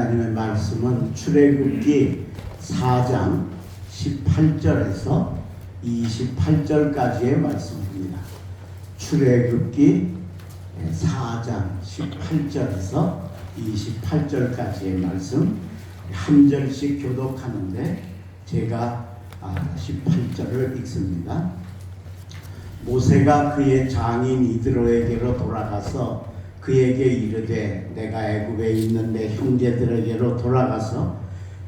하나님의 말씀은 출애굽기 4장 18절에서 28절까지의 말씀입니다. 출애굽기 4장 18절에서 28절까지의 말씀 한 절씩 교독하는데 제가 18절을 읽습니다. 모세가 그의 장인 이드로에게로 돌아가서 그에게 이르되 내가 애굽에 있는 내 형제들에게로 돌아가서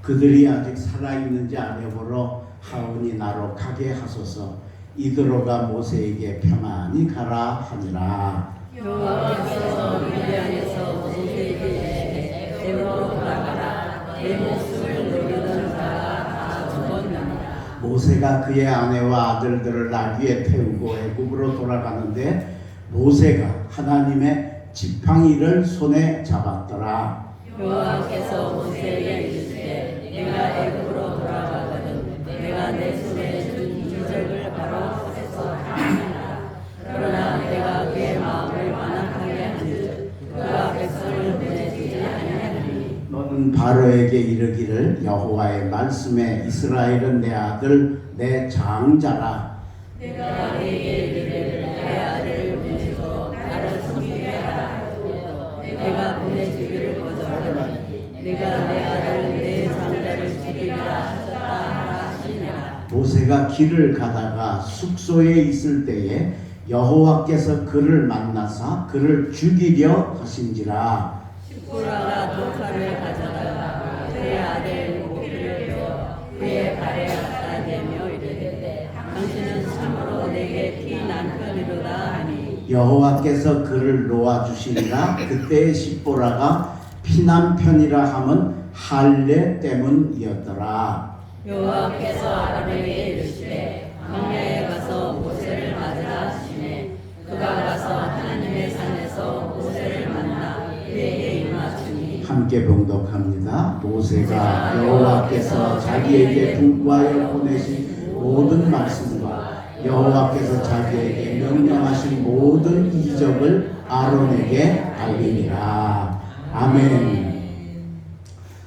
그들이 아직 살아있는지 알아보러 하오니 나로 가게 하소서. 이드로가 모세에게 평안히 가라 하니라. 여호와께서 미디안에서 모세에게 애굽으로 돌아가라 내 목숨을 노리던 자가 다 죽었느니라. 모세가 그의 아내와 아들들을 나귀에 태우고 애굽으로 돌아가는데 모세가 하나님의 지팡이를 손에 잡았더라. 여호와께서 모세에게 이르시되 내가 애굽으로 돌아가거든 내가 내 손에 준 기적을 바로 앞에서 하느니라. 그러나 내가 그의 마음을 완악하게 한즉 그가 백성을 보내주지 아니하리니 너는 바로에게 이르기를 여호와의 말씀에 이스라엘은 내 아들 내 장자라. 내가 그에게 이르기를 내 아들을 보내서 나를 섬기게 하라 하고 내가 보내주기를 거절하니 내가 내 아들 내 장자를 죽이리라 하셨다 하라 하시니라. 모세가 길을 가다가 숙소에 있을 때에 여호와께서 그를 만나사 그를 죽이려 하신지라. 십보라가 독칼을 가져다가 그의 아들 목을 베어 그의 발에 갖다 대며 이르되 당신은 참으로 내게 피난 편이로다 하니 여호와께서 그를 놓아주시리라. 그때의 십보라가 피난편이라 함은 할례 때문이었더라. 여호와께서 아론에게 이르시되 광야에 가서 모세를 맞으라 하시매 그가 가서 하나님의 산에서 모세를 만나 그에게 임하시니 함께 봉독합니다. 모세가 여호와께서 자기에게 분부하여 보내신 모든 말씀과 여호와께서 자기에게 명령하신 모든 이적을 아론에게 알리니라. 아멘.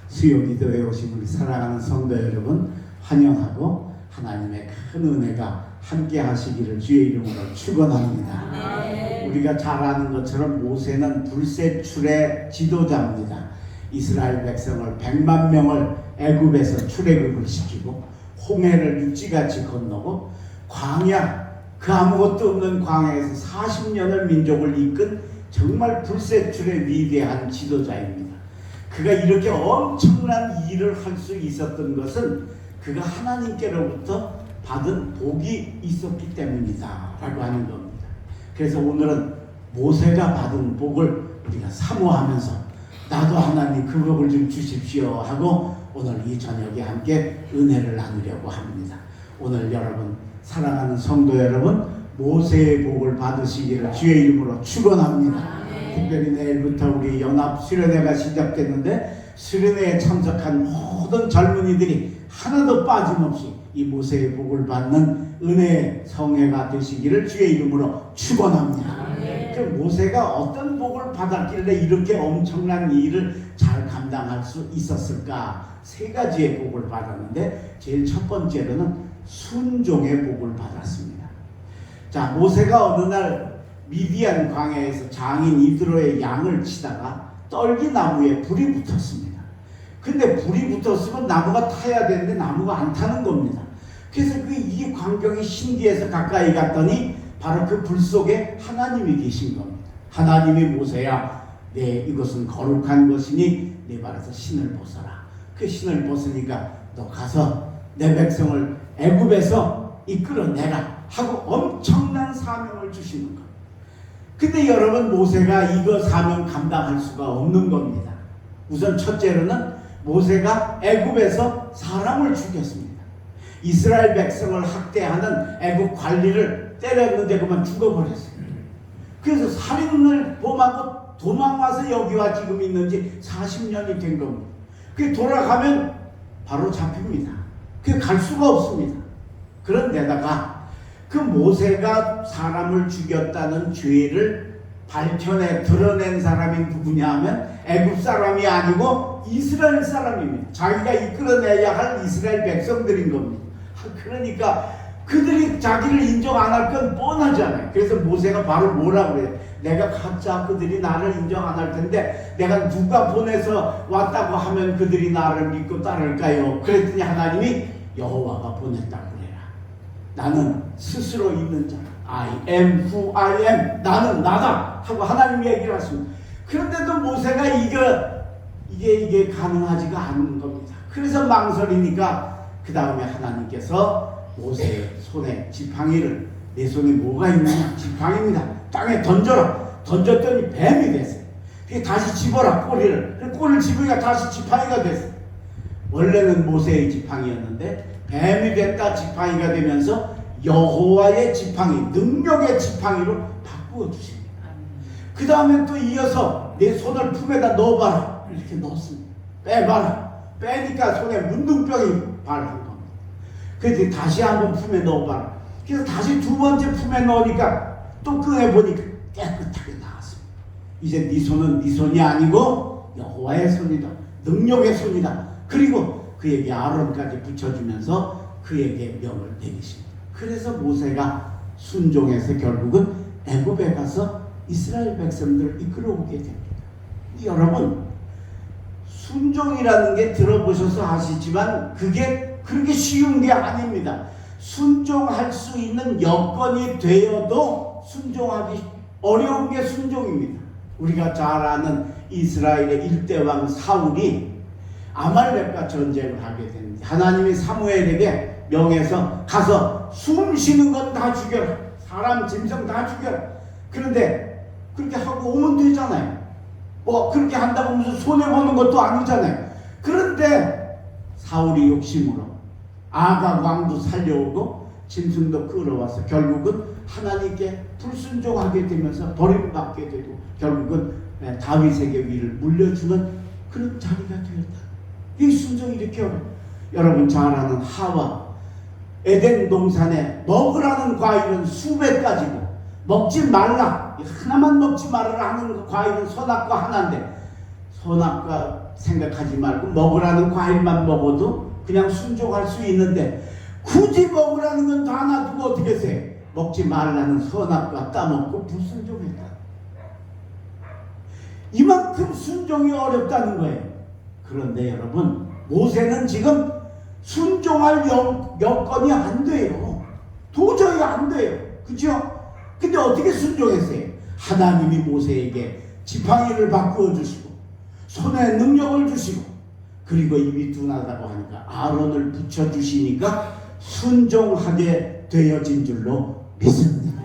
수요기도에 오신 우리 사랑하는 성도 여러분 환영하고 하나님의 큰 은혜가 함께 하시기를 주의 이름으로 축원합니다. 우리가 잘 아는 것처럼 모세는 불세출의 지도자입니다. 이스라엘 백성을 100만 명을 애굽에서 출애굽을 시키고 홍해를 육지같이 건너고 광야 그 아무것도 없는 광야에서 40년을 민족을 이끈 정말 불세출의 위대한 지도자입니다. 그가 이렇게 엄청난 일을 할 수 있었던 것은 그가 하나님께로부터 받은 복이 있었기 때문이다 라고 하는 겁니다. 그래서 오늘은 모세가 받은 복을 우리가 사모하면서 나도 하나님 그 복을 좀 주십시오 하고 오늘 이 저녁에 함께 은혜를 나누려고 합니다. 오늘 여러분 사랑하는 성도 여러분 모세의 복을 받으시기를 주의 이름으로 축원합니다. 특별히 내일부터 우리 연합 수련회가 시작됐는데 수련회에 참석한 모든 젊은이들이 하나도 빠짐없이 이 모세의 복을 받는 은혜의 성회가 되시기를 주의 이름으로 축원합니다. 그 모세가 어떤 복을 받았길래 이렇게 엄청난 일을 잘 감당할 수 있었을까? 세 가지의 복을 받았는데 제일 첫 번째로는 순종의 복을 받았습니다. 자, 모세가 어느 날 미디안 광야에서 장인 이드로의 양을 치다가 떨기나무에 불이 붙었습니다. 근데 불이 붙었으면 나무가 타야 되는데 나무가 안 타는 겁니다. 그래서 이 광경이 신기해서 가까이 갔더니 바로 그 불 속에 하나님이 계신 겁니다. 하나님이 모세야, 이것은 거룩한 것이니 내 발에서 신을 벗어라. 그 신을 벗으니까 너 가서 내 백성을 애굽에서 이끌어내라 하고 엄청난 사명을 주시는 겁니다. 근데 여러분 모세가 이거 사명 감당할 수가 없는 겁니다. 우선 첫째로는 모세가 애굽에서 사람을 죽였습니다. 이스라엘 백성을 학대하는 애굽 관리를 때렸는데 그만 죽어버렸어요. 그래서 살인을 범하고 도망와서 여기와 지금 있는지 40년이 된 겁니다. 그 돌아가면 바로 잡힙니다. 그 갈 수가 없습니다. 그런데다가 그 모세가 사람을 죽였다는 죄를 밝혀내 드러낸 사람이 누구냐 하면 애굽 사람이 아니고 이스라엘 사람입니다. 자기가 이끌어내야 할 이스라엘 백성들인 겁니다. 그러니까 그들이 자기를 인정 안 할 건 뻔하잖아요. 그래서 모세가 바로 뭐라 그래요? 내가 가짜 그들이 나를 인정 안 할 텐데 내가 누가 보내서 왔다고 하면 그들이 나를 믿고 따를까요? 그랬더니 하나님이 여호와가 보냈다고 그래라. 나는 스스로 있는 자, I am who I am. 나는 나다 하고 하나님 얘기를 하십니다. 그런데도 모세가 이게 가능하지가 않은 겁니다. 그래서 망설이니까 그 다음에 하나님께서 모세의 손에 지팡이를, 내 손에 뭐가 있느냐? 지팡이입니다. 땅에 던져라. 던졌더니 뱀이 됐어요. 다시 집어라, 꼬리를. 꼬리를 집으니까 다시 지팡이가 됐어요. 원래는 모세의 지팡이였는데 뱀이 됐다 지팡이가 되면서 여호와의 지팡이, 능력의 지팡이로 바꾸어 주십니다. 그 다음에 또 이어서 내 손을 품에다 넣어봐라. 이렇게 넣었습니다. 빼봐라. 빼니까 손에 문둥병이 발한 겁니다. 그래서 다시 한번 품에 넣어봐라. 그래서 다시 두 번째 품에 넣으니까 또 꺼내보니까 깨끗하게 나왔습니다. 이제 네 손은 네 손이 아니고 여호와의 손이다. 능력의 손이다. 그리고 그에게 아론까지 붙여주면서 그에게 명을 내리십니다. 그래서 모세가 순종해서 결국은 애굽에 가서 이스라엘 백성들을 이끌어오게 됩니다. 여러분, 순종이라는 게 들어보셔서 아시지만 그게 그렇게 쉬운 게 아닙니다. 순종할 수 있는 여건이 되어도 순종하기 어려운 게 순종입니다. 우리가 잘 아는 이스라엘의 일대왕 사울이 아말렉과 전쟁을 하게 됩니다. 하나님이 사무엘에게 명해서 가서 숨 쉬는 건 다 죽여라. 사람 짐승 다 죽여라. 그런데 그렇게 하고 오면 되잖아요. 뭐 그렇게 한다고 무슨 손해보는 것도 아니잖아요. 그런데 사울이 욕심으로 아각 왕도 살려오고 짐승도 끌어와서 결국은 하나님께 불순종하게 되면서 버림받게 되고 결국은 다윗에게 위를 물려주는 그런 자리가 되었다. 이 순종이 이렇게 어려워요. 여러분 잘 아는 하와, 에덴 동산에 먹으라는 과일은 수백 가지고 먹지 말라, 하나만 먹지 말아라 하는 과일은 선악과 하나인데 선악과 생각하지 말고 먹으라는 과일만 먹어도 그냥 순종할 수 있는데 굳이 먹으라는 건 다 놔두고 어떻게 해? 먹지 말라는 선악과 따먹고 불순종했다. 이만큼 순종이 어렵다는 거예요. 그런데 여러분, 모세는 지금 순종할 여건이 안 돼요. 도저히 안 돼요. 그렇죠? 근데 어떻게 순종했어요? 하나님이 모세에게 지팡이를 바꾸어 주시고 손에 능력을 주시고 그리고 입이 둔하다고 하니까 아론을 붙여주시니까 순종하게 되어진 줄로 믿습니다.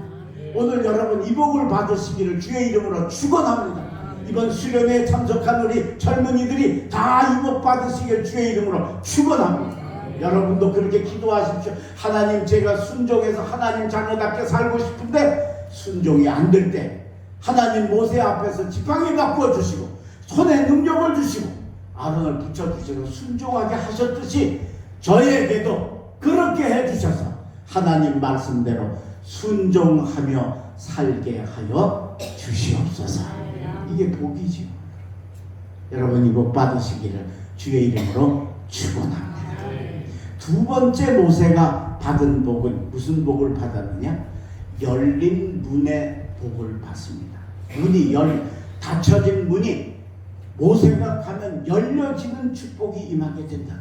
오늘 여러분 이 복을 받으시기를 주의 이름으로 축원합니다. 이번 수련회에 참석한 우리 젊은이들이 다 이 복 받으시기를 주의 이름으로 축원합니다. 여러분도 그렇게 기도하십시오. 하나님, 제가 순종해서 하나님 자녀답게 살고 싶은데 순종이 안 될 때 하나님 모세 앞에서 지팡이 바꾸어 주시고 손에 능력을 주시고 아론을 붙여주시고 순종하게 하셨듯이 저에게도 그렇게 해주셔서 하나님 말씀대로 순종하며 살게 하여 주시옵소서. 이게 복이죠. 여러분 이 복 받으시기를 주의 이름으로 축원합니다. 두 번째 모세가 받은 복은 무슨 복을 받았느냐? 열린 문의 복을 받습니다. 닫혀진 문이 모세가 가면 열려지는 축복이 임하게 된다.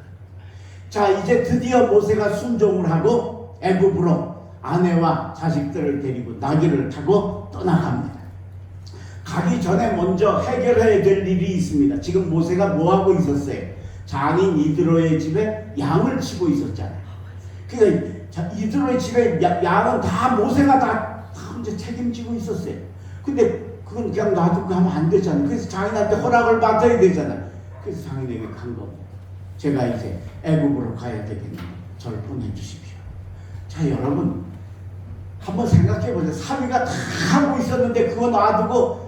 자, 이제 드디어 모세가 순종을 하고 애굽으로 아내와 자식들을 데리고 나귀를 타고 떠나갑니다. 가기 전에 먼저 해결해야 될 일이 있습니다. 지금 모세가 뭐하고 있었어요? 장인 이드로의 집에 양을 치고 있었잖아요. 그러니까 이드로의 집에 양은 다 모세가 다 이제 책임지고 있었어요. 근데 그건 그냥 놔두고 가면 안 되잖아요. 그래서 장인한테 허락을 받아야 되잖아요. 그래서 장인에게 간 겁니다. 제가 이제 애굽으로 가야 되겠는데 저를 보내주십시오. 자, 여러분 한번 생각해 보세요. 사위가 다 하고 있었는데 그거 놔두고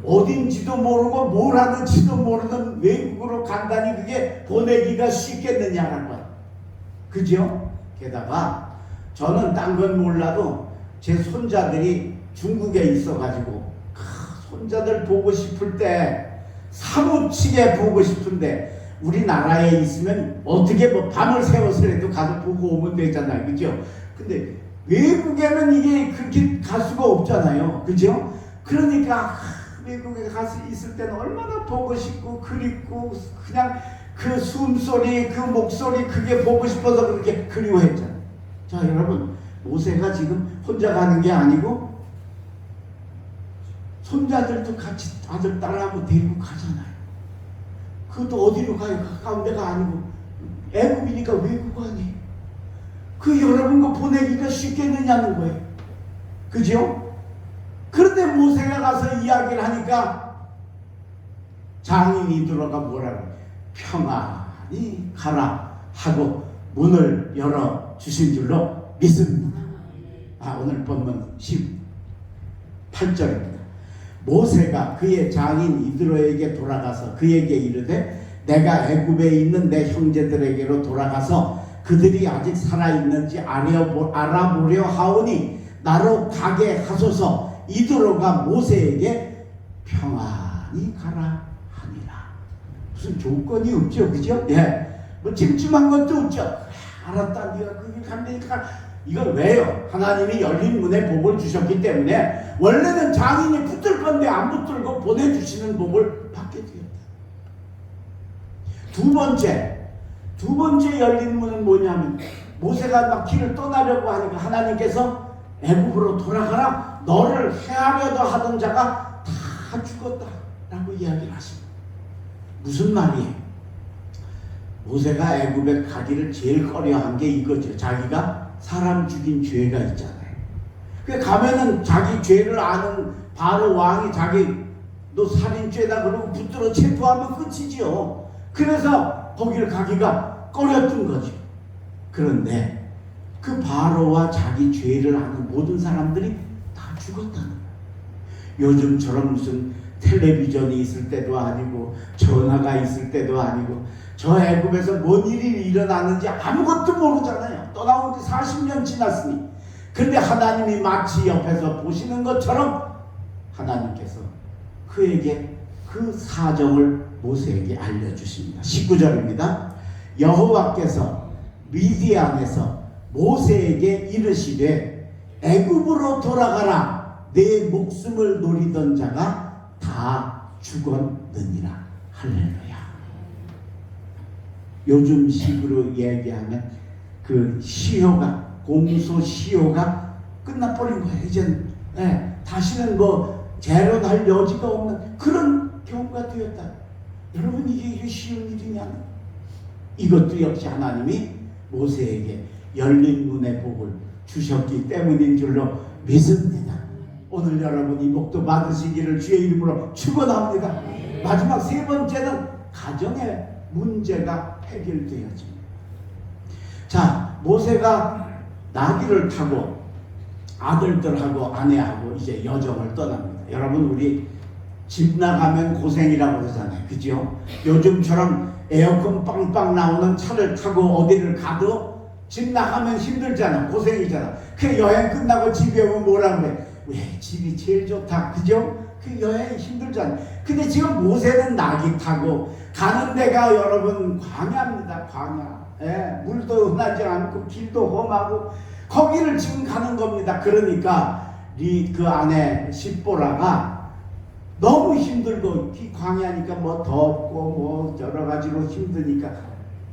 어딘지도 모르고 뭘 하는지도 모르는 외국으로 간다니 그게 보내기가 쉽겠느냐는 거예요. 그죠? 게다가 저는 딴 건 몰라도 제 손자들이 중국에 있어가지고 손자들 보고 싶을 때 사무치게 보고 싶은데 우리나라에 있으면 어떻게 뭐 밤을 새워서라도 가서 보고 오면 되잖아요, 그죠? 근데 외국에는 이게 그렇게 갈 수가 없잖아요, 그죠? 그러니까 외국에 가서 있을 때는 얼마나 보고 싶고 그립고 그냥 그 숨소리 그 목소리 그게 보고 싶어서 그렇게 그리워했잖아요. 자, 여러분, 모세가 지금 혼자 가는 게 아니고 손자들도 같이 아들 딸하고 데리고 가잖아요. 그것도 어디로 가요? 가까운 데가 아니고 애굽이니까 외국 아니에요. 그 여러분 거 보내기가 쉽겠느냐는 거예요, 그죠? 그런데 모세가 가서 이야기를 하니까 장인이 들어가 뭐라고 평안히 가라 하고 문을 열어 주신 줄로 믿습니다. 오늘 본문 18절입니다. 모세가 그의 장인 이드로에게 돌아가서 그에게 이르되 내가 애굽에 있는 내 형제들에게로 돌아가서 그들이 아직 살아있는지 알아보려 하오니 나로 가게 하소서. 이드로가 모세에게 평안히 가라 하니라. 무슨 조건이 없죠, 그죠? 예, 뭐 찜찜한 것도 없죠. 알았다, 네가 거기 간다니까. 이건 왜요? 하나님이 열린 문에 복을 주셨기 때문에 원래는 장인이 붙들 건데 안 붙들고 보내주시는 복을 받게 되었다. 두 번째 열린 문은 뭐냐면 모세가 막 길을 떠나려고 하니까 하나님께서 애굽으로 돌아가라. 너를 해하려도 하던 자가 다 죽었다라고 이야기를 하십니다. 무슨 말이에요? 모세가 애굽에 가기를 제일 꺼려한 게 이거죠. 자기가 사람 죽인 죄가 있잖아요. 그 가면은 자기 죄를 아는 바로 왕이 자기 너 살인죄다 그러고 붙들어 체포하면 끝이지요. 그래서 거기를 가기가 꺼렸던 거죠. 그런데 그 바로와 자기 죄를 아는 모든 사람들이 다 죽었다는 거예요. 요즘처럼 무슨 텔레비전이 있을 때도 아니고 전화가 있을 때도 아니고 저 애굽에서 뭔 일이 일어나는지 아무것도 모르잖아요. 떠나온 지 40년 지났으니. 그런데 하나님이 마치 옆에서 보시는 것처럼 하나님께서 그에게 그 사정을 모세에게 알려주십니다. 19절입니다. 여호와께서 미디안에서 모세에게 이르시되 애굽으로 돌아가라. 내 목숨을 노리던 자가 다 죽었느니라. 할렐루야. 요즘 식으로 얘기하면 그 시효가 공소시효가 끝나버린 거예요. 이제는 다시는 뭐 재론할 여지가 없는 그런 경우가 되었다. 여러분, 이게 쉬운 일이냐? 이것도 역시 하나님이 모세에게 열린 문의 복을 주셨기 때문인 줄로 믿습니다. 오늘 여러분 이 복도 받으시기를 주의 이름으로 축원합니다. 마지막 세 번째는 가정의 문제가 해결되어집니다. 자, 모세가 나귀를 타고 아들들하고 아내하고 이제 여정을 떠납니다. 여러분, 우리 집 나가면 고생이라고 그러잖아요, 그죠? 요즘처럼 에어컨 빵빵 나오는 차를 타고 어디를 가도 집 나가면 힘들잖아, 고생이잖아. 그 여행 끝나고 집에 오면 뭐라 그래? 왜 집이 제일 좋다, 그죠? 그 여행이 힘들잖아. 근데 지금 모세는 나귀 타고 가는 데가 여러분 광야입니다, 광야. 물도 흔하지 않고 길도 험하고 거기를 지금 가는 겁니다. 그러니까 그 아내 십보라가 너무 힘들고 이 광야니까 뭐 덥고 뭐 여러 가지로 힘드니까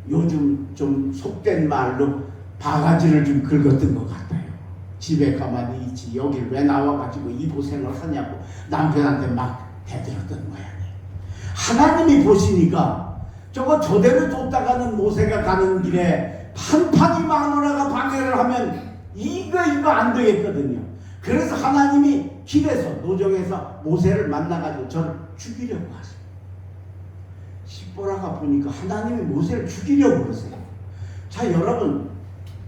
요즘 좀 속된 말로 바가지를 좀 긁었던 것 같아요. 집에 가만히 있지 여길 왜 나와가지고 이 고생을 하냐고 남편한테 막 대들었던 모양이에요. 하나님이 보시니까 저거 저대로 쫓다가는 모세가 가는 길에 판판이 마누라가 방해를 하면 이거 안 되겠거든요. 그래서 하나님이 길에서 노정에서 모세를 만나가지고 저를 죽이려고 하세요. 십보라가 보니까 하나님이 모세를 죽이려고 그러세요. 자, 여러분,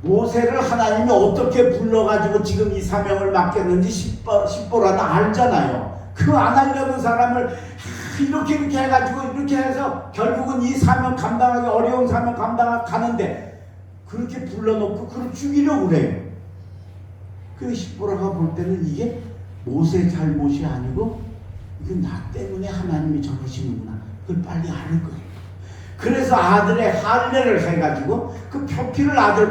모세를 하나님이 어떻게 불러가지고 지금 이 사명을 맡겼는지 십보라는 알잖아요. 그 안 하려는 사람을 이렇게 해가지고 이렇게 해서 결국은 이 사명 감당하기 어려운 사명 감당하는데 그렇게 불러놓고 그걸 죽이려고 그래요. 그 십보라가 볼 때는 이게 모세 잘못이 아니고 이건 나 때문에 하나님이 저러시는구나. 그걸 빨리 아는 거예요. 그래서 아들의 할례를 해가지고 그 표피를 아들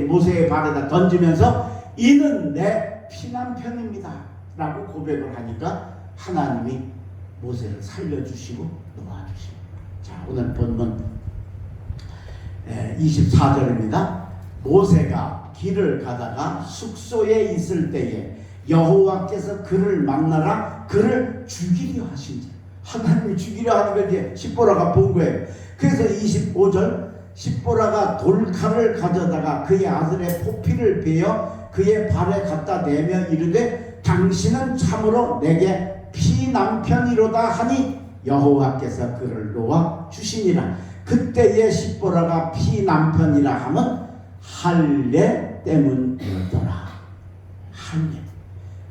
모세의 발에다 던지면서 이는 내 피남편입니다 라고 고백을 하니까 하나님이 모세를 살려주시고 놓아주시고. 자, 오늘 본문 24절입니다. 모세가 길을 가다가 숙소에 있을 때에 여호와께서 그를 만나라 그를 죽이려 하신지. 하나님이 죽이려 하는 걸 이제 십보라가 본 거예요. 그래서 25절 십보라가 돌칼을 가져다가 그의 아들의 포피를 베어 그의 발에 갖다 대며 이르되 당신은 참으로 내게 피남편이로다 하니 여호와께서 그를 놓아 주시니라. 그때의 십보라가 피남편이라 하면 할례 때문이었더라.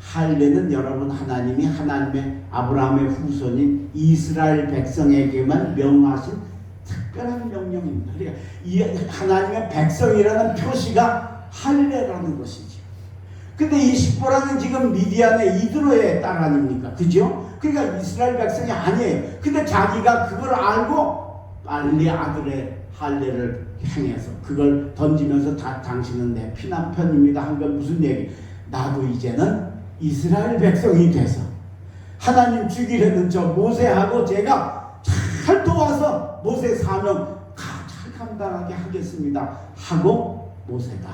할례는 여러분 하나님이 하나님의 아브라함의 후손인 이스라엘 백성에게만 명하신 특별한 명령입니다. 그러니까 이 하나님의 백성이라는 표시가 할례라는 것이죠. 근데 이 십보라는 지금 미디안의 이드로의 딸 아닙니까? 그죠? 그러니까 이스라엘 백성이 아니에요. 근데 자기가 그걸 알고 빨리 아들의 할례를 행해서 그걸 던지면서 당신은 내 피남편입니다 한 건 무슨 얘기? 나도 이제는 이스라엘 백성이 돼서 하나님 죽이려는 저 모세하고 제가 잘 도와서 모세 사명 잘 감당하게 하겠습니다 하고 모세가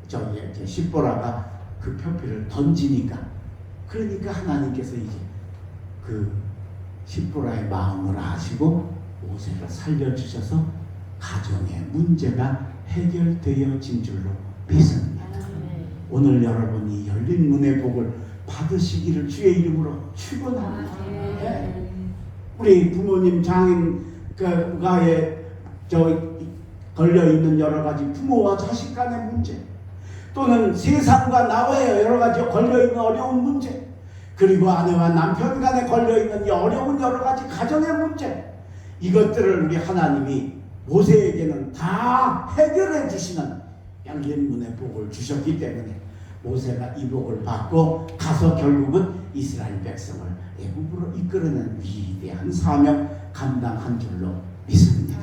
저기 십보라가 그 표피를 던지니까 그러니까 하나님께서 이제 그 십보라의 마음을 아시고 모세를 살려주셔서 가정의 문제가 해결되어진 줄로 믿습니다. 오늘 여러분이 열린 문의 복을 받으시기를 주의 이름으로 축원합니다. 네. 우리 부모님 장인가에 걸려 있는 여러 가지 부모와 자식 간의 문제, 또는 세상과 나와의 여러 가지 걸려 있는 어려운 문제, 그리고 아내와 남편 간에 걸려 있는 이 어려운 여러 가지 가정의 문제, 이것들을 우리 하나님이 모세에게는 다 해결해 주시는 열린 문의 복을 주셨기 때문에 모세가 이 복을 받고 가서 결국은 이스라엘 백성을 애굽으로 이끌어낸 위대한 사명 감당한 줄로 믿습니다.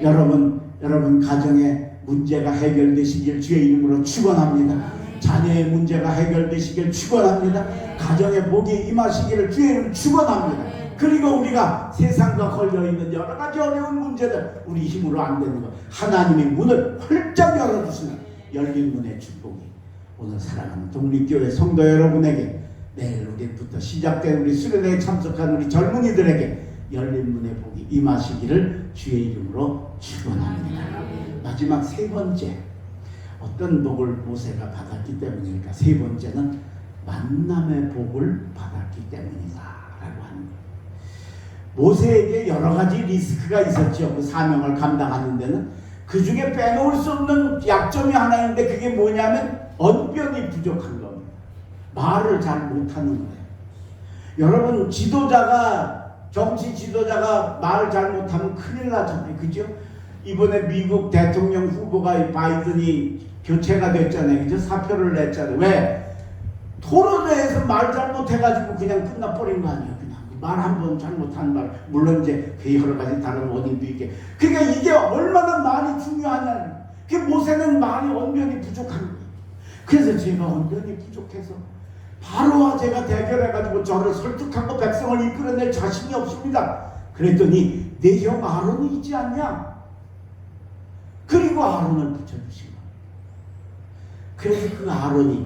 여러분 가정의 문제가 해결되시길 주의 이름으로 축원합니다. 자녀의 문제가 해결되시길 축원합니다. 가정의 복이 임하시기를 주의 이름으로 축원합니다. 그리고 우리가 세상과 걸려있는 여러 가지 어려운 문제들 우리 힘으로 안 되는 것 하나님의 문을 활짝 열어주시는 열린 문의 축복이 오늘 사랑하는 독립교회 성도 여러분에게 내일 우리부터 시작된 우리 수련회에 참석한 우리 젊은이들에게 열린 문의 복이 임하시기를 주의 이름으로 축원합니다. 마지막 세 번째, 어떤 복을 모세가 받았기 때문일까? 세 번째는 만남의 복을 받았기 때문이다 라고 하는 거예요. 모세에게 여러 가지 리스크가 있었죠. 그 사명을 감당하는 데는 그 중에 빼놓을 수 없는 약점이 하나 있는데 그게 뭐냐면 언변이 부족한 겁니다. 말을 잘 못하는 거예요. 여러분 정치 지도자가 말을 잘 못하면 큰일 나잖아요. 그죠? 이번에 미국 대통령 후보가 바이든이 교체가 됐잖아요. 그죠? 사표를 냈잖아요. 왜? 토론회에서 말 잘못해가지고 그냥 끝나버린 거 아니에요. 그냥 말 한 번 잘못한 말. 물론 이제 그 여러 가지 다른 원인도 있게. 그러니까 이게 얼마나 말이 중요하냐는. 그 모세는 말이 언변이 부족한 거예요. 그래서 제가 언변이 부족해서 바로와 제가 대결해가지고 저를 설득하고 백성을 이끌어낼 자신이 없습니다. 그랬더니 내 형 아론이 있지 않냐? 그리고 아론을 붙여주신 거예요. 그래서 그 아론이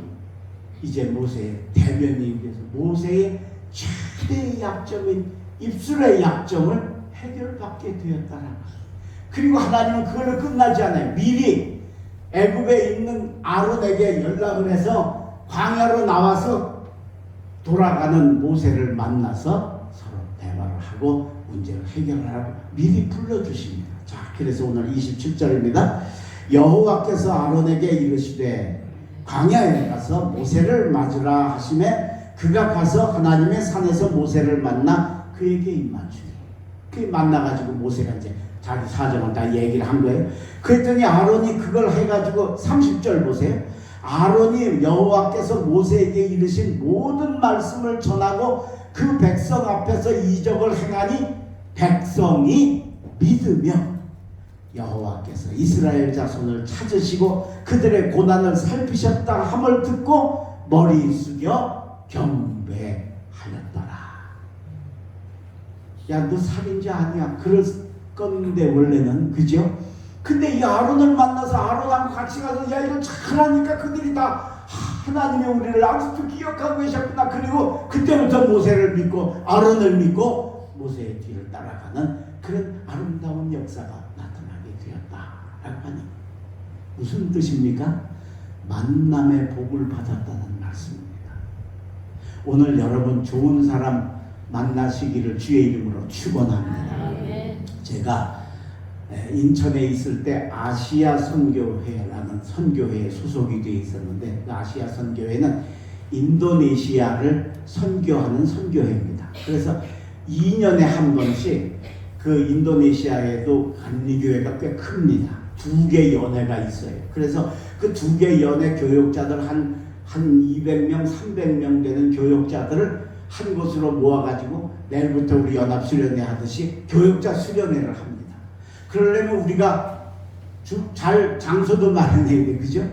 이제 모세의 대변인이 돼서 모세의 최대의 약점인 입술의 약점을 해결받게 되었다는 거예요. 그리고 하나님은 그걸로 끝나지 않아요. 미리 애굽에 있는 아론에게 연락을 해서 광야로 나와서 돌아가는 모세를 만나서 서로 대화를 하고 문제를 해결하라고 미리 불러주십니다. 자, 그래서 오늘 27절입니다. 여호와께서 아론에게 이르시되 광야에 가서 모세를 맞으라 하시매 그가 가서 하나님의 산에서 모세를 만나 그에게 입맞추니 그 만나가지고 모세가 이제 자기 사정을 다 얘기를 한 거예요. 그랬더니 아론이 그걸 해가지고 30절 보세요. 아론이 여호와께서 모세에게 이르신 모든 말씀을 전하고 그 백성 앞에서 이적을 행하니 백성이 믿으며 여호와께서 이스라엘 자손을 찾으시고 그들의 고난을 살피셨다 함을 듣고 머리 숙여 경배하였더라. 야, 너 살인자 아니야? 그럴 건데 원래는, 그죠? 근데 이 아론을 만나서 아론하고 같이 가서 야, 이걸 잘하니까 그들이 다 하나님이 우리를 아직도 기억하고 계셨구나. 그리고 그때부터 모세를 믿고 아론을 믿고 모세의 뒤를 따라가는 그런 아름다운 역사가 나타나게 되었다라고 하니 무슨 뜻입니까? 만남의 복을 받았다는 말씀입니다. 오늘 여러분 좋은 사람 만나시기를 주의 이름으로 축원합니다. 제가 인천에 있을 때 아시아 선교회라는 선교회에 소속이 되어 있었는데 그 아시아 선교회는 인도네시아를 선교하는 선교회입니다. 그래서 2년에 한 번씩 그 인도네시아에도 감리교회가 꽤 큽니다. 2개 연회가 있어요. 그래서 그 2개 연회 교역자들 한 200명, 300명 되는 교역자들을 한 곳으로 모아가지고 내일부터 우리 연합수련회 하듯이 교역자 수련회를 합니다. 그러려면 우리가 장소도 마련해야 돼, 그죠?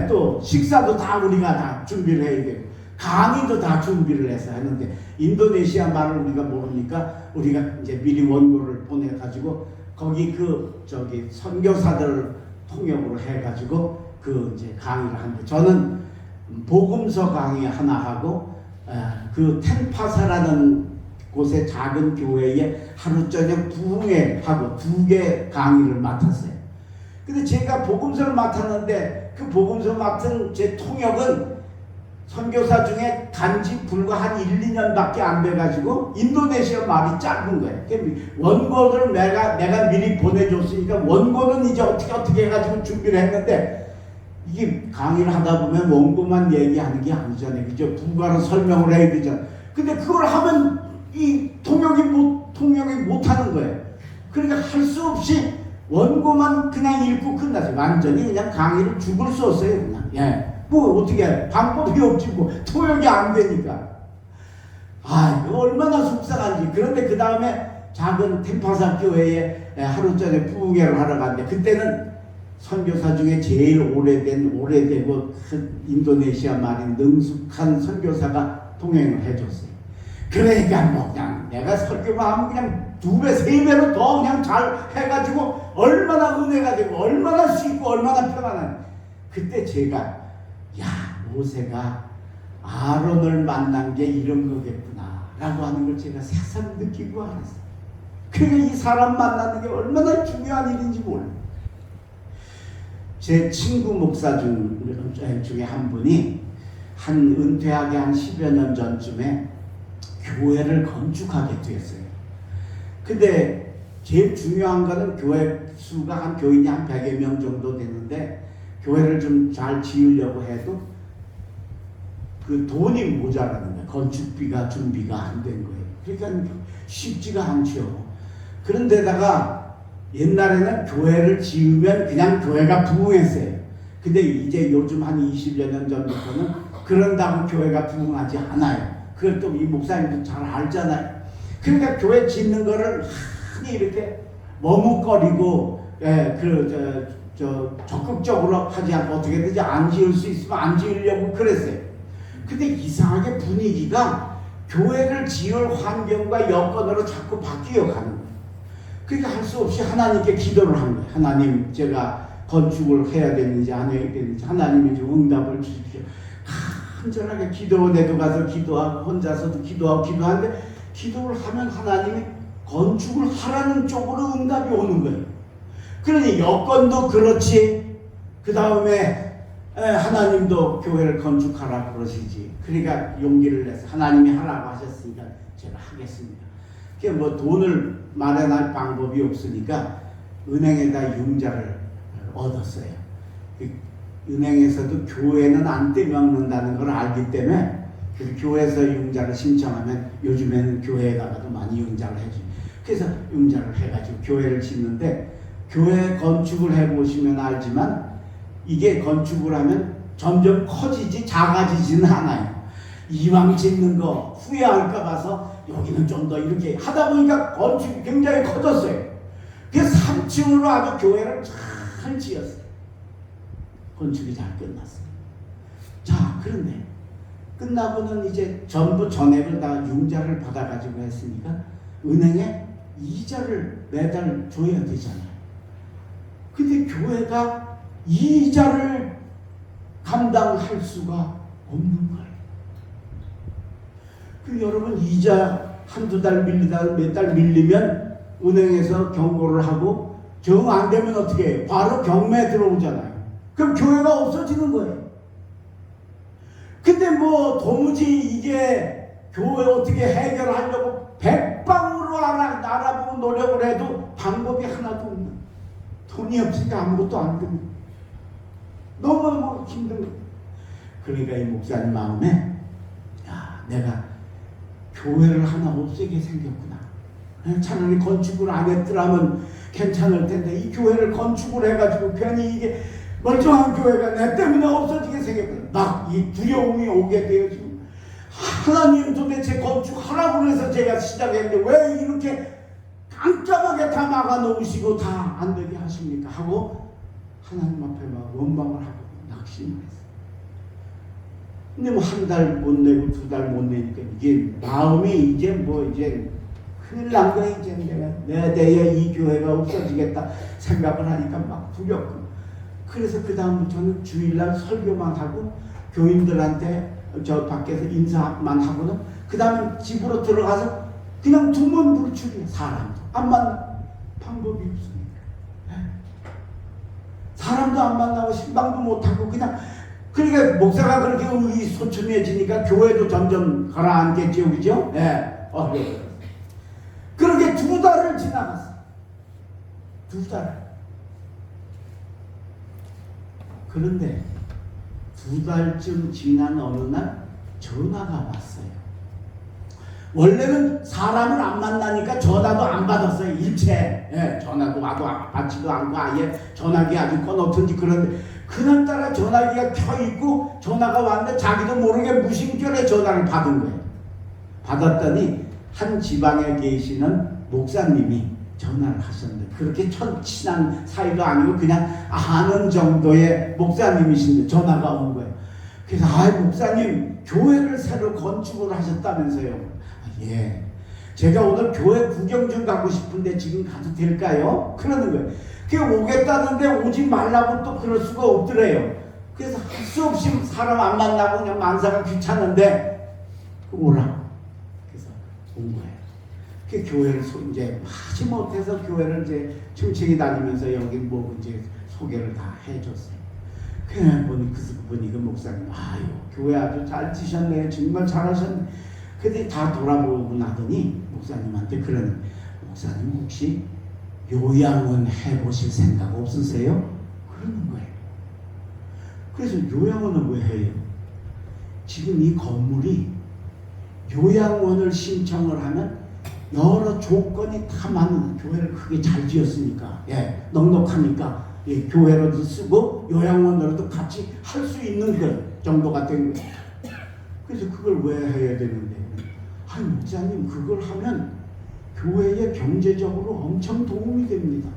또 식사도 다 우리가 다 준비를 해야 되고 강의도 다 준비를 해서 하는데 인도네시아 말을 우리가 모르니까 우리가 이제 미리 원고를 보내가지고 거기 선교사들 통역으로 해가지고 이제 강의를 하는데 저는 복음서 강의 하나 하고 그 텐파사라는 곳의 작은 교회에 하루 저녁 부흥회 하고 2개 강의를 맡았어요. 근데 제가 복음서를 맡았는데 그 복음서 맡은 제 통역은 선교사 중에 단지 불과 한 1, 2년밖에 안 돼가지고 인도네시아 말이 짧은 거예요. 원고를 내가 미리 보내줬으니까 원고는 이제 어떻게 해가지고 준비를 했는데 이게 강의를 하다 보면 원고만 얘기하는 게 아니잖아요. 그죠? 부가로 설명을 해야 되잖아요. 근데 그걸 하면 이 통역이 못하는 거예요. 그러니까 할 수 없이 원고만 그냥 읽고 끝났어요. 완전히 그냥 강의를 죽을 썼어요. 그냥. 뭐 어떻게 해. 방법이 없지 뭐. 통역이 안 되니까. 이거 얼마나 속상한지. 그런데 그 다음에 작은 텐파사 교회에 하루 전에 부흥회를 하러 갔는데 그때는 선교사 중에 제일 오래되고 인도네시아 말인 능숙한 선교사가 동행을 해줬어요. 그러니까 뭐 그냥 내가 설교만 하면 그냥 2배, 3배로 더 그냥 잘 해가지고 얼마나 은혜가 되고 얼마나 쉽고 얼마나 편안한. 그때 제가 모세가 아론을 만난 게 이런 거겠구나 라고 하는 걸 제가 새삼 느끼고 알았어요. 그러니까 이 사람 만나는 게 얼마나 중요한 일인지 몰라요. 제 친구 목사 중에 한 분이 은퇴하기 한 10여 년 전쯤에 교회를 건축하게 됐어요. 근데 제일 중요한 거는 교회 수가 교인이 한 100여 명 정도 되는데 교회를 좀 잘 지으려고 해도 그 돈이 모자라는 거예요. 건축비가 준비가 안 된 거예요. 그러니까 쉽지가 않죠. 그런데다가 옛날에는 교회를 지으면 그냥 교회가 부흥했어요. 근데 이제 요즘 한 20여 년 전부터는 그런다고 교회가 부흥하지 않아요. 그걸 또 이 목사님도 잘 알잖아요. 그러니까 교회 짓는 거를 많이 이렇게 머뭇거리고 적극적으로 하지 않고 어떻게든지 안 지을 수 있으면 안 지으려고 그랬어요. 근데 이상하게 분위기가 교회를 지을 환경과 여건으로 자꾸 바뀌어 가는 거예요. 그러니까 할 수 없이 하나님께 기도를 한 거예요. 하나님, 제가 건축을 해야 되는지 안 해야 되는지 하나님이 좀 응답을 주십시오. 간절하게 기도원에도 가서 기도하고 혼자서도 기도하는데 기도를 하면 하나님이 건축을 하라는 쪽으로 응답이 오는 거예요. 그러니 여건도 그렇지, 그 다음에 하나님도 교회를 건축하라 그러시지. 그러니까 용기를 내서 하나님이 하라고 하셨으니까 제가 하겠습니다. 뭐 돈을 마련할 방법이 없으니까 은행에다 융자를 얻었어요. 은행에서도 교회는 안 떼먹는다는 걸 알기 때문에 교회에서 융자를 신청하면 요즘에는 교회에다가도 많이 융자를 해줘요. 그래서 융자를 해가지고 교회를 짓는데, 교회 건축을 해보시면 알지만 이게 건축을 하면 점점 커지지 작아지지는 않아요. 이왕 짓는 거 후회할까 봐서 여기는 좀 더 이렇게 하다 보니까 건축이 굉장히 커졌어요. 그래서 3층으로 아주 교회를 잘 지었어요. 건축이 잘 끝났어요. 자, 그런데 끝나고는 이제 전부 전액을 다 융자를 받아가지고 했으니까 은행에 이자를 매달 줘야 되잖아요. 근데 교회가 이자를 감당할 수가 없는 거예요. 그 여러분 이자 한두 달 밀리다 몇 달 밀리면 은행에서 경고를 하고 정 안 되면 어떻게 해요? 바로 경매 들어오잖아요. 그럼 교회가 없어지는 거예요. 근데 뭐 도무지 이게 교회 어떻게 해결하려고 백방으로 알아보고 노력을 해도 방법이 하나도 없는, 돈이 없으니까 아무것도 안 됩니다. 너무 힘든 거예요. 그러니까 이 목사님 마음에 야, 내가 교회를 하나 없애게 생겼구나. 차라리 건축을 안 했더라면 괜찮을 텐데 이 교회를 건축을 해가지고 괜히 이게 멀쩡한 교회가 내 때문에 없어지게 생겼구나. 막 이 두려움이 오게 돼요. 지금 하나님 도대체 건축하라고 해서 제가 시작했는데 왜 이렇게 깜깜하게 다 막아 놓으시고 다 안 되게 하십니까? 하고 하나님 앞에 막 원망을 하고 낙심을 했어요. 근데 뭐 한 달 못 내고 두 달 못 내니까 이게 마음이 이제 뭐 이제 큰일 난 거야. 이제 내가 내에 이 교회가 없어지겠다 생각을 하니까 막 두렵고. 그래서 그 다음부터는 주일날 설교만 하고 교인들한테 저 밖에서 인사만 하고는 그 다음에 집으로 들어가서 그냥 두문불출이에요. 사람도 안 만나. 방법이 없으니까. 사람도 안 만나고 신방도 못하고 그냥. 그러니까 목사가 그렇게 의기소침해지니까 교회도 점점 가라앉겠죠. 그죠? 예. 그렇게 두 달을 지나갔어요. 두 달. 그런데 두 달쯤 지난 어느 날 전화가 왔어요. 원래는 사람을 안 만나니까 전화도 안 받았어요. 일체. 예, 전화도 와도 받지도 않고 아예 전화기 아주 꺼놓든지. 그런데 그날따라 전화기가 켜있고 전화가 왔는데 자기도 모르게 무심결에 전화를 받은 거예요. 받았더니 한 지방에 계시는 목사님이 전화를 하셨는데 그렇게 친한 사이도 아니고 그냥 아는 정도의 목사님이신데 전화가 온 거예요. 그래서 목사님 교회를 새로 건축을 하셨다면서요. 예. 제가 오늘 교회 구경 좀 가고 싶은데 지금 가도 될까요? 그러는 거예요. 그게 오겠다는데 오지 말라고 또 그럴 수가 없더래요. 그래서 할 수 없이 사람 안 만나고 그냥 만사가 귀찮은데 오라고. 그래서 온 거예요. 그 교회를 이제 하지 못해서 교회를 이제 층층이 다니면서 여기 뭐 이제 소개를 다 해줬어요. 그냥 보니 그 목사님 아유 교회 아주 잘 지셨네요. 정말 잘하셨네. 근데 다 돌아보고 나더니 목사님한테 그러는 목사님 혹시 요양원 해보실 생각 없으세요? 그러는 거예요. 그래서 요양원은 왜 해요? 지금 이 건물이 요양원을 신청을 하면 여러 조건이 다 맞는, 교회를 크게 잘 지었으니까, 예, 넉넉하니까, 예, 교회로도 쓰고 요양원으로도 같이 할 수 있는 그 정도가 된 거예요. 그래서 그걸 왜 해야 되는데? 아니 목사님 그걸 하면 교회에 경제적으로 엄청 도움이 됩니다.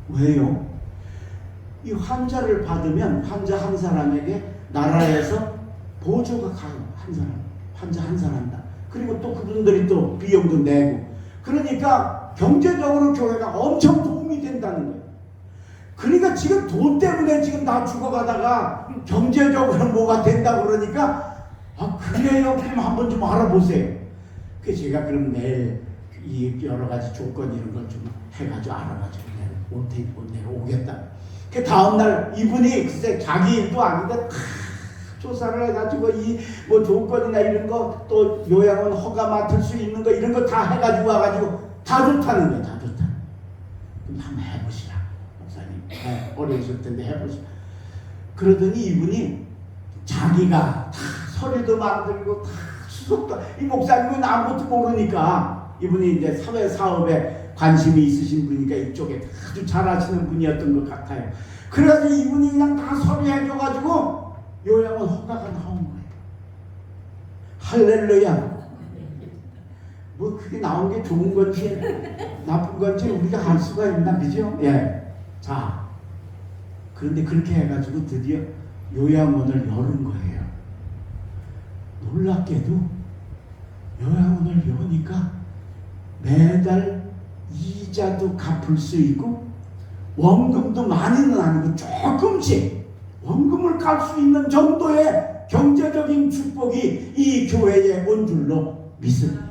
왜요? 이 환자를 받으면 환자 한 사람에게 나라에서 보조가 가요. 한 사람, 환자 한 사람당. 그리고 또 그분들이 또 비용도 내고. 그러니까 경제적으로 교회가 엄청 도움이 된다는 거예요. 그러니까 지금 돈 때문에 지금 다 죽어가다가 경제적으로 뭐가 된다 그러니까 그래요. 그럼 한번 좀 알아보세요. 그래서 제가 그럼 내일 이 여러 가지 조건 이런 걸 좀 해가지고 알아가지고 내가 오겠다. 그 다음날 이분이 글쎄 자기 일도 아닌데 다 조사를 해가지고 이 뭐 조건이나 이런 거 또 요양원 허가 맡을 수 있는 거 이런 거 다 해가지고 와가지고 다 좋다는 거야. 다 좋다. 그럼 한번 해보시라 목사님. 네, 어려우실 텐데 해보시라. 그러더니 이분이 자기가 다 서류도 만들고 다 수속도, 이 목사님은 아무것도 모르니까 이분이 이제 사회 사업에 관심이 있으신 분이니까 이쪽에 아주 잘하시는 분이었던 것 같아요. 그래가지고 이분이 그냥 다 서류해줘가지고 요양원 허가가 나온 거예요. 할렐루야. 뭐 그게 나온 게 좋은 건지 나쁜 건지 우리가 알 수가 있나, 그죠? 예. 자, 그런데 그렇게 해가지고 드디어 요양원을 열은 거예요. 놀랍게도 요양원을 여니까 매달 이자도 갚을 수 있고 원금도 많이는 아니고 조금씩 원금을 갈 수 있는 정도의 경제적인 축복이 이 교회에 온 줄로 믿습니다.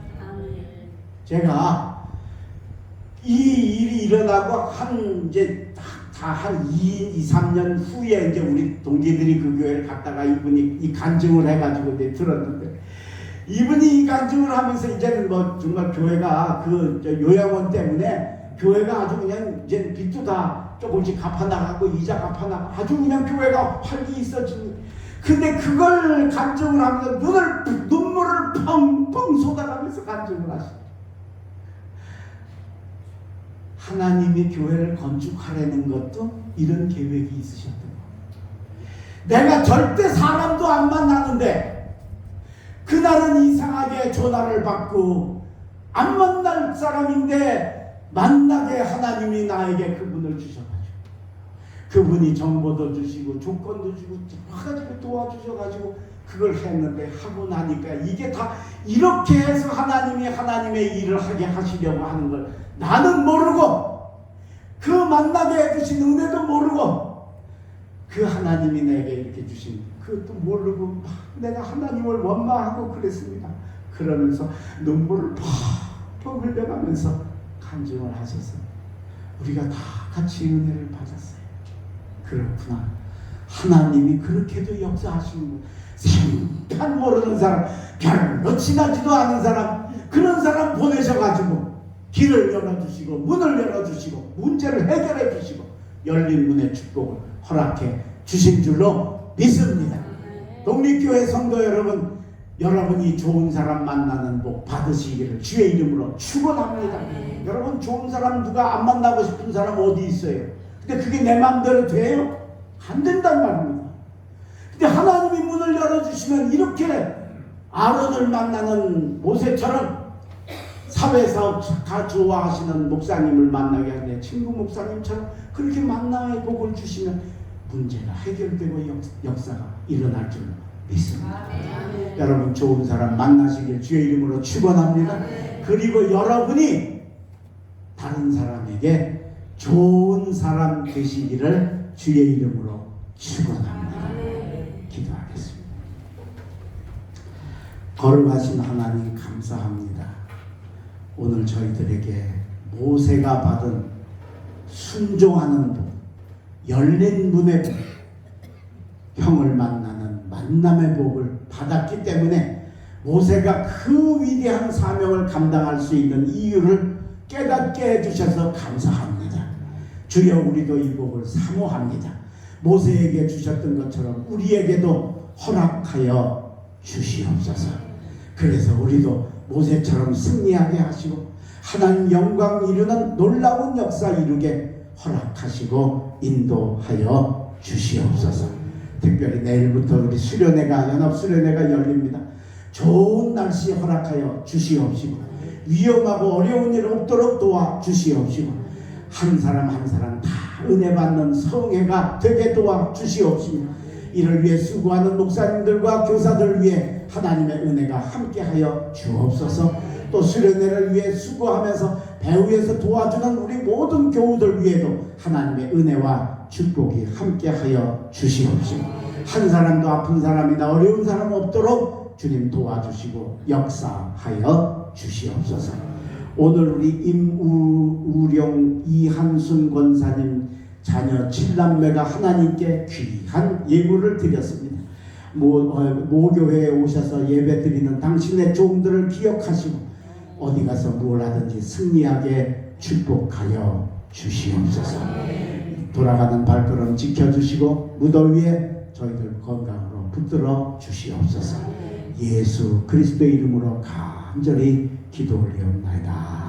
제가 이 일이 일어나고 이제 한 2, 3년 후에 이제 우리 동기들이 그 교회를 갔다가 이분이 이 간증을 해가지고 이제 들었는데, 이분이 이 간증을 하면서 이제는 뭐 정말 교회가 그 요양원 때문에 교회가 아주 그냥 이제 빚도 다 조금씩 갚아나가고 이자 갚아나가고 아주 그냥 교회가 활기 있어지는. 근데 그걸 간증을 하면서 눈물을 펑펑 쏟아가면서 간증을 하시죠. 하나님이 교회를 건축하려는 것도 이런 계획이 있으셨던 거예요. 내가 절대 사람도 안 만나는데 그날은 이상하게 전화를 받고 안 만날 사람인데 만나게 하나님이 나에게 그분을 주셔가지고 그분이 정보도 주시고 조건도 주고 여러 가지로 도와주셔가지고 그걸 했는데, 하고 나니까 이게 다 이렇게 해서 하나님이 하나님의 일을 하게 하시려고 하는 걸 나는 모르고, 그 만나게 해주신 은혜도 모르고, 그 하나님이 내게 이렇게 주신 그것도 모르고 막 내가 하나님을 원망하고 그랬습니다. 그러면서 눈물을 펑펑 흘려가면서 간증을 하셔서 우리가 다 같이 은혜를 받았어요. 그렇구나. 하나님이 그렇게도 역사하시는 거. 생판 모르는 사람, 별로 친하지도 않은 사람, 그런 사람 보내셔가지고 길을 열어주시고 문을 열어주시고 문제를 해결해 주시고 열린 문의 축복을 허락해 주신 줄로 믿습니다. 독립교회 성도 여러분, 여러분이 좋은 사람 만나는 복 받으시기를 주의 이름으로 축원합니다. 여러분, 좋은 사람 누가 안 만나고 싶은 사람 어디 있어요? 근데 그게 내 마음대로 돼요? 안 된단 말입니다. 근데 하나님이 문을 열어주시면 이렇게 아론을 만나는 모세처럼 사회사업 좋아하시는 목사님을 만나게 하는데 친구 목사님처럼 그렇게 만남의 복을 주시면 문제가 해결되고 역사가 일어날 줄 믿습니다. 여러분, 좋은 사람 만나시길 주의 이름으로 축원합니다. 그리고 여러분이 다른 사람에게 좋은 사람 되시기를 주의 이름으로 축원합니다. 기도하겠습니다. 거룩하신 하나님, 감사합니다. 오늘 저희들에게 모세가 받은 순종하는 복, 열린 문의 복, 형을 만나는 만남의 복을 받았기 때문에 모세가 그 위대한 사명을 감당할 수 있는 이유를 깨닫게 해주셔서 감사합니다. 주여, 우리도 이 복을 사모합니다. 모세에게 주셨던 것처럼 우리에게도 허락하여 주시옵소서. 그래서 우리도 모세처럼 승리하게 하시고 하나님 영광 이루는 놀라운 역사 이루게 허락하시고 인도하여 주시옵소서. 특별히 내일부터 우리 수련회가, 연합 수련회가 열립니다. 좋은 날씨 허락하여 주시옵시고 위험하고 어려운 일 없도록 도와 주시옵시고 한 사람 한 사람 다 은혜 받는 성회가 되게 도와 주시옵시고 이를 위해 수고하는 목사님들과 교사들 위해 하나님의 은혜가 함께하여 주옵소서. 또 수련회를 위해 수고하면서 배후에서 도와주는 우리 모든 교우들 위에도 하나님의 은혜와 축복이 함께하여 주시옵시고 한 사람도 아픈 사람이나 어려운 사람 없도록 주님 도와주시고 역사하여 주시옵소서. 오늘 우리 임우령 이한순 권사님 자녀 7남매가 하나님께 귀한 예물을 드렸습니다. 모교회에 오셔서 예배 드리는 당신의 종들을 기억하시고 어디 가서 뭘 하든지 승리하게 축복하여 주시옵소서. 돌아가는 발걸음 지켜주시고 무더위에 저희들 건강으로 붙들어 주시옵소서. 예수 그리스도의 이름으로 간절히 기도 올리옵나이다.